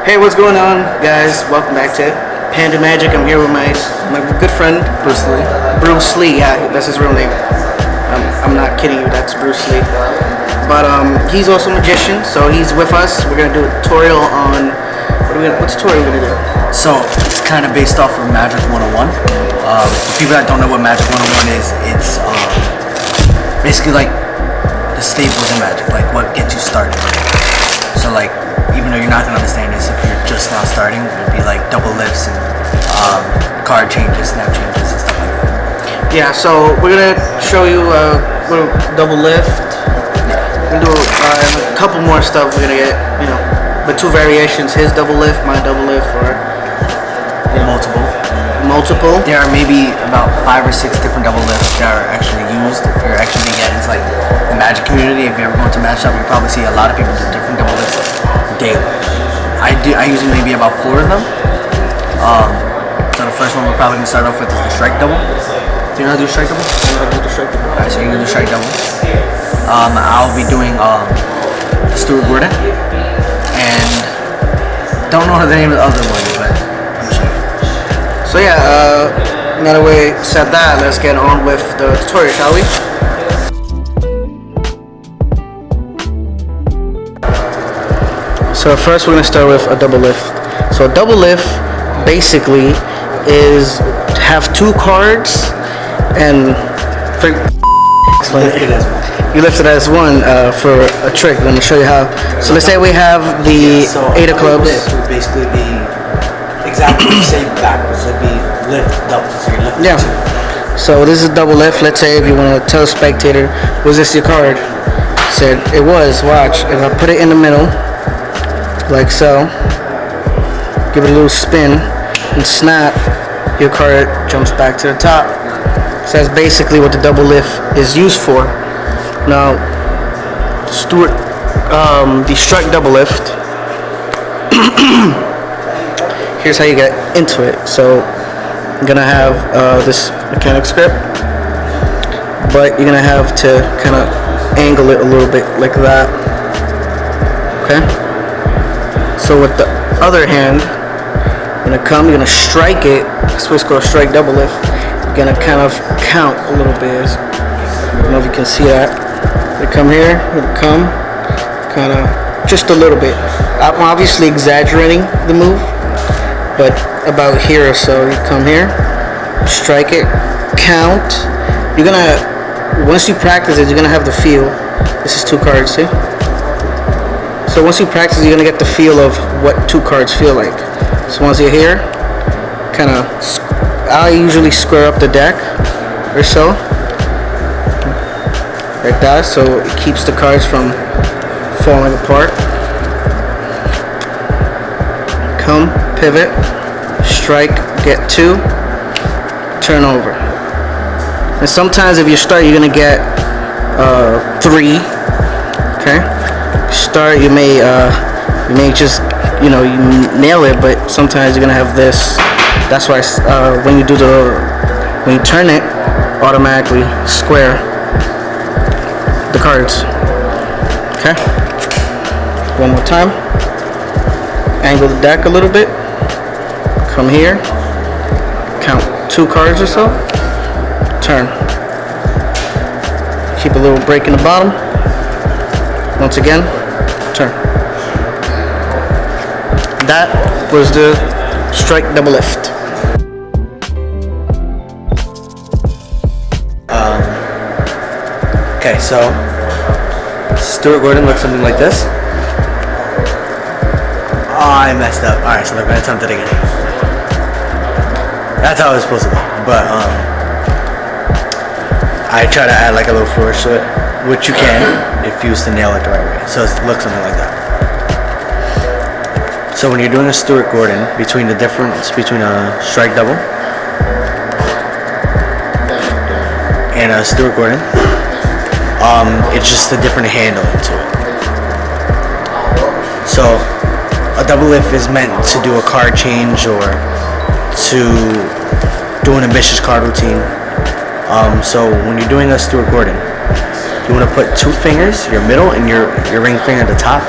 Hey, what's going on, guys? Welcome back to Panda Magic. I'm here with my good friend Bruce Lee. Bruce Lee. Yeah, that's his real name. I'm not kidding you. That's Bruce Lee. But he's also a magician, so he's with us. We're gonna do a tutorial on what tutorial we're gonna do. So it's kind of based off of Magic 101. For people that don't know what Magic 101 is, it's basically like the staples in Magic, like what gets you started. So like, even though you're not gonna understand this if you're just now starting, it'd be like double lifts and card changes, snap changes, and stuff like that. Yeah, so we're gonna show you what a double lift. We're gonna do a couple more stuff. We're gonna get, the two variations: his double lift, my double lift, or multiple. There are maybe about 5 or 6 different double lifts that are actually used. If you're actually getting into like the Magic community, if you're ever going to Magic Shop, you probably see a lot of people do different double lifts daily. I usually maybe about 4 of them. So the first one we're probably gonna start off with is the strike double. Do you know how to do strike double? I know how to do the strike double. Alright, so you're gonna do strike double. I'll be doing Stuart Gordon, and don't know the name of the other one, but I'm sure. So yeah, now that we said that, let's get on with the tutorial, shall we? So first we're going to start with a double lift. So a double lift basically is have 2 cards and you lift it as one for a trick. Let me show you how. So let's say we have the 8 of clubs. Lift would basically be exactly the same backwards. It'd be lift double. So you lift 2. So this is a double lift. Let's say if you want to tell a spectator, was this your card? Said it was. Watch. If I put it in the middle, like so, give it a little spin and snap, your card jumps back to the top. So that's basically what the double lift is used for. Now, Stuart, the strike double lift. Here's how you get into it. So I'm gonna have this mechanic script, but you're gonna have to kind of angle it a little bit like that. Okay. So with the other hand, you're gonna strike it. That's what's called strike double lift. You're gonna kind of count a little bit. I don't know if you can see that. You come here, you come, kind of just a little bit. I'm obviously exaggerating the move, but about here or so. You come here, strike it, count. You're gonna, once you practice it, you're gonna have the feel. This is 2 cards, see? So once you practice, you're gonna get the feel of what 2 cards feel like. So once you're here, kind of, I usually square up the deck or so, like that, so it keeps the cards from falling apart. Come, pivot, strike, get 2, turn over. And sometimes if you start, you're gonna get 3. Okay. Start, you may just you nail it, but sometimes you're gonna have this. That's why when you turn it, automatically square the cards. Okay. One more time. Angle the deck a little bit. Come here. Count 2 cards or so. Turn. Keep a little break in the bottom. Once again, turn. That was the strike double lift. Okay, so Stuart Gordon looks something like this. Oh, I messed up. Alright, so we're gonna attempt it again. That's how it was supposed to be. But I try to add like a little flourish to it, which you can if you used to nail it the right way. So it looks something like that. So when you're doing a Stuart Gordon, between the difference between a strike double and a Stuart Gordon, it's just a different handle to it. So a double lift is meant to do a card change or to do an ambitious card routine. So when you're doing a Stuart Gordon, you want to put 2 fingers, your middle and your ring finger at the top,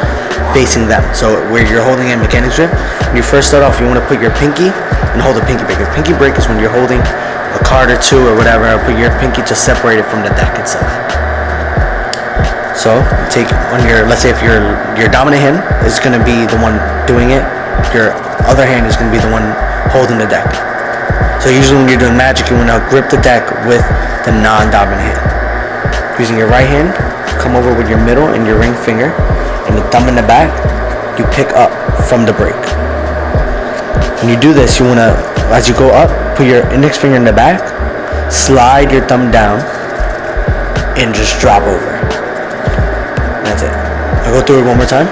facing them. So where you're holding a mechanics grip, when you first start off, you want to put your pinky and hold the pinky break. The pinky break is when you're holding a card or 2 or whatever, or put your pinky to separate it from the deck itself. So take on your, let's say if your dominant hand is going to be the one doing it, your other hand is going to be the one holding the deck. So usually when you're doing Magic, you want to grip the deck with the non-dominant hand. Using your right hand, come over with your middle and your ring finger, and the thumb in the back, you pick up from the break. When you do this, you want to, as you go up, put your index finger in the back, slide your thumb down, and just drop over. That's it. I'll go through it one more time.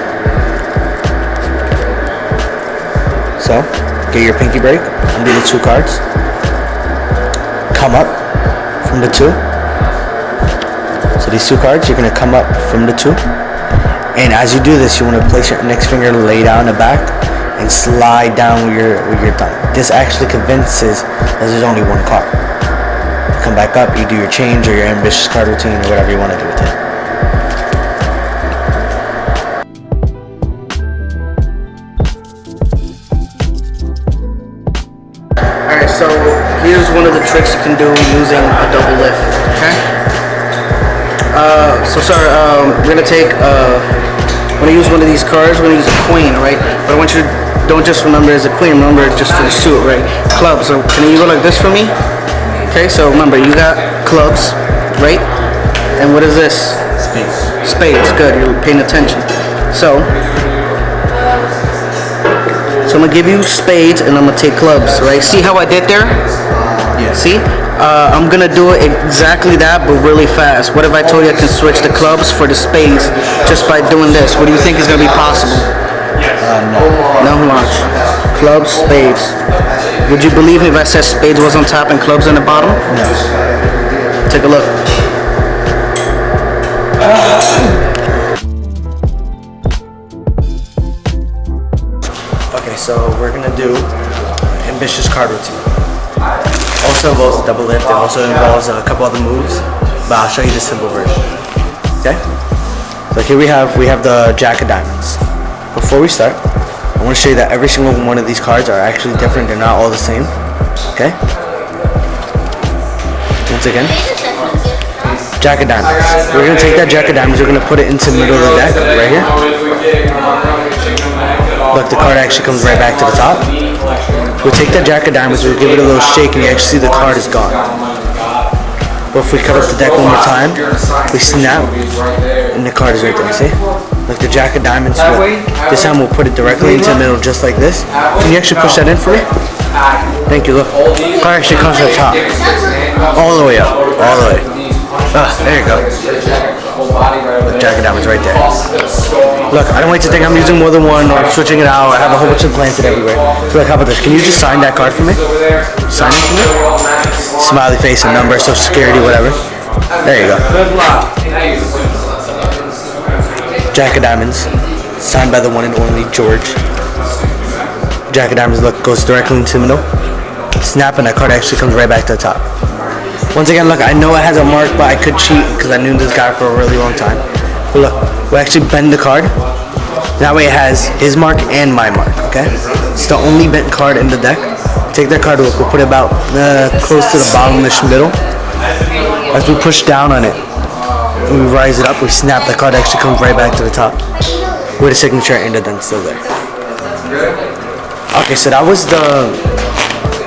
So, get your pinky break, undo the 2 cards, come up from the 2. So these 2 cards, you're going to come up from the 2. And as you do this, you want to place your index finger lay down the back and slide down with your thumb. This actually convinces that there's only 1 card. You come back up, you do your change or your ambitious card routine or whatever you want to do with it. Alright, so here's one of the tricks you can do using a double lift. Okay? We're gonna take, I'm gonna use one of these cards. We're gonna use a queen, right? But I want you to don't just remember it's a queen. Remember it's just for the suit, right? Clubs. So can you go like this for me? Okay. So remember you got clubs, right? And what is this? Spades. Spades. Good. You're paying attention. So I'm gonna give you spades and I'm gonna take clubs, right? See how I did there? Yeah. See? I'm gonna do it exactly that, but really fast. What if I told you I can switch the clubs for the spades just by doing this? What do you think is gonna be possible? No. No, watch. Clubs, spades. Would you believe me if I said spades was on top and clubs on the bottom? No. Take a look. Okay, so we're gonna do ambitious card routine. Also involves a double lift. It also involves a couple other moves, but I'll show you the simple version. Okay? So here we have the Jack of Diamonds. Before we start, I want to show you that every single one of these cards are actually different. They're not all the same. Okay? Once again, Jack of Diamonds. We're gonna take that Jack of Diamonds. We're gonna put it into the middle of the deck, right here. Look, the card actually comes right back to the top. We'll take that Jack of Diamonds, we'll give it a little shake, and you actually see the card is gone. But if we cut up the deck one more time, we snap, and the card is right there, see? Like the Jack of Diamonds, this time we'll put it directly into the middle, just like this. Can you actually push that in for me? Thank you, look. The card actually comes to the top. All the way up, all the way. There you go. The Jack of Diamonds right there. Look, I don't want you to think I'm using more than one or I'm switching it out. I have a whole bunch of planted everywhere. So like, how about this? Can you just sign that card for me? Sign it for me? Smiley face, a number, social security, whatever. There you go. Jack of Diamonds, signed by the one and only George. Jack of Diamonds, look, goes directly into the middle. Snap, and that card actually comes right back to the top. Once again, look, I know it has a mark, but I could cheat because I knew this guy for a really long time. But look, we actually bend the card. That way it has his mark and my mark, okay? It's the only bent card in the deck. Take that card, we'll put it about close to the bottom-ish middle. As we push down on it, we rise it up, we snap, the card actually comes right back to the top with a signature and the dent still there. Okay, so that was the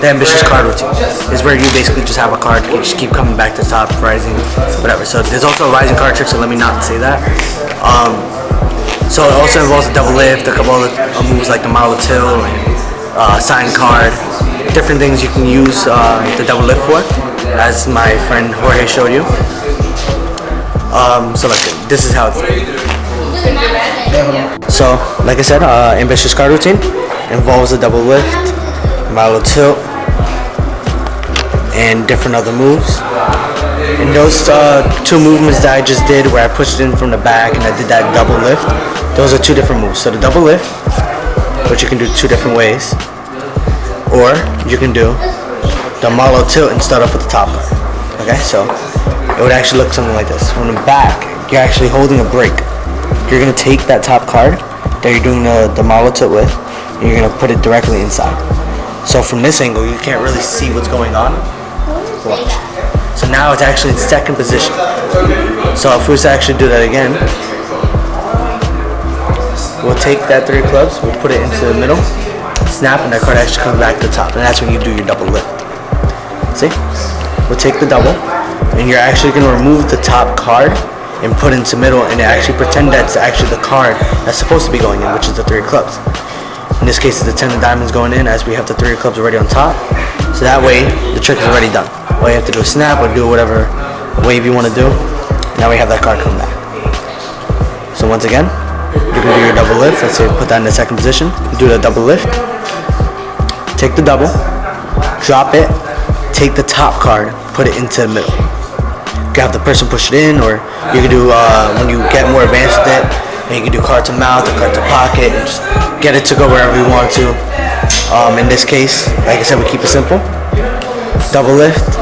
ambitious card routine. Is where you basically just have a card, you just keep coming back to the top, rising, whatever. So there's also a rising card trick, so let me not say that. So it also involves a double lift, a couple other moves like the Molotov and sign card, different things you can use the double lift for, as my friend Jorge showed you. So like this is how it's done. So like I said, ambitious card routine involves a double lift, Molotov, and different other moves. And those 2 movements that I just did where I pushed it in from the back and I did that double lift, those are 2 different moves. So the double lift, which you can do 2 different ways, or you can do the Marlowe tilt and start off with the top card. Okay, so it would actually look something like this. From the back, you're actually holding a brake. You're gonna take that top card that you're doing the model tilt with, and you're gonna put it directly inside. So from this angle, you can't really see what's going on. Watch. So now it's actually in second position. So if we was to actually do that again, we'll take that 3 clubs, we'll put it into the middle, snap, and that card actually comes back to the top, and that's when you do your double lift. See? We'll take the double, and you're actually gonna remove the top card and put it into the middle, and actually pretend that's actually the card that's supposed to be going in, which is the 3 clubs. In this case, it's the 10 of diamonds going in, as we have the 3 clubs already on top. So that way, the trick is already done. All you have to do is snap or do whatever wave you want to do. Now we have that card come back. So once again, you're going to do your double lift. Let's say put that in the second position. Do the double lift. Take the double, drop it, take the top card, put it into the middle. You can have the person push it in, or you can do, when you get more advanced with it, and you can do card to mouth or card to pocket, and just get it to go wherever you want to. In this case, like I said, we keep it simple. Double lift,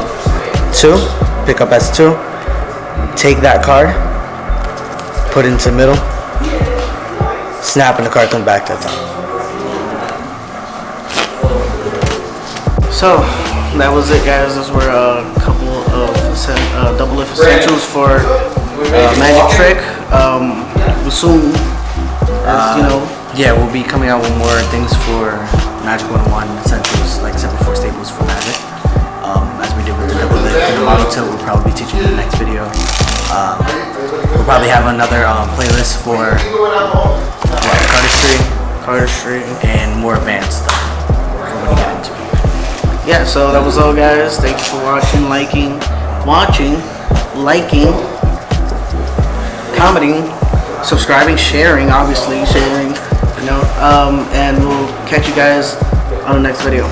2, pick up as 2, take that card, put it into the middle, snap, and the card comes back to the top. So that was it, guys. Those were a couple of double lift essentials for magic trick. We'll soon, yeah, we'll be coming out with more things for Magic 101 essentials, like 74 staples for Magic. As we did with the double lift and the model tilt, we'll probably be teaching in the next video. We'll probably have another playlist for cardistry, and more advanced stuff when we get into it. Yeah, so that was all, guys. Thank you for watching, commenting, subscribing, sharing, obviously sharing, and we'll catch you guys on the next video.